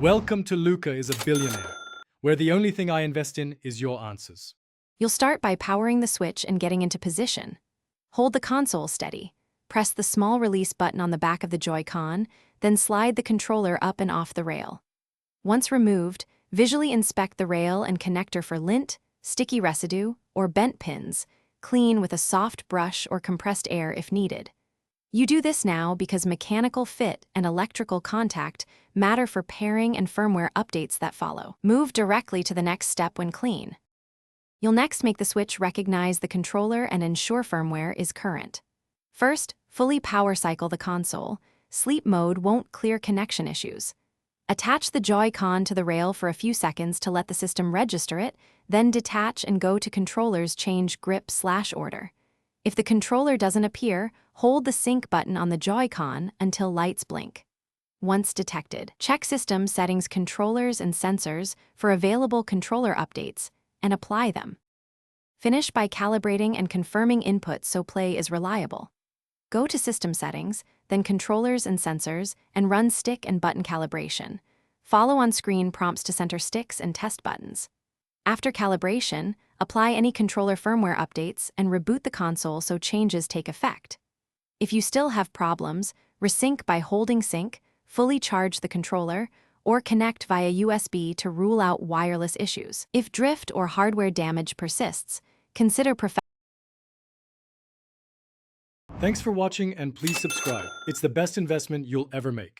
Welcome to Luca is a Billionaire, where the only thing I invest in is your answers. You'll start by powering the switch and getting into position. Hold the console steady. Press the small release button on the back of the Joy-Con, then slide the controller up and off the rail. Once removed, visually inspect the rail and connector for lint, sticky residue, or bent pins. Clean with a soft brush or compressed air if needed. You do this now because mechanical fit and electrical contact matter for pairing and firmware updates that follow. Move directly to the next step when clean. You'll next make the switch recognize the controller and ensure firmware is current. First, fully power cycle the console. Sleep mode won't clear connection issues. Attach the Joy-Con to the rail for a few seconds to let the system register it, then detach and go to Controller's Change Grip/Order. If the controller doesn't appear, hold the sync button on the Joy-Con until lights blink. Once detected, check System Settings Controllers and Sensors for available controller updates and apply them. Finish by calibrating and confirming inputs so play is reliable. Go to System Settings, then Controllers and Sensors, and run stick and button calibration. Follow on-screen prompts to center sticks and test buttons. After calibration, apply any controller firmware updates and reboot the console so changes take effect. If you still have problems, resync by holding sync, fully charge the controller, or connect via USB to rule out wireless issues. If drift or hardware damage persists, consider Thanks for watching and please subscribe. It's the best investment you'll ever make.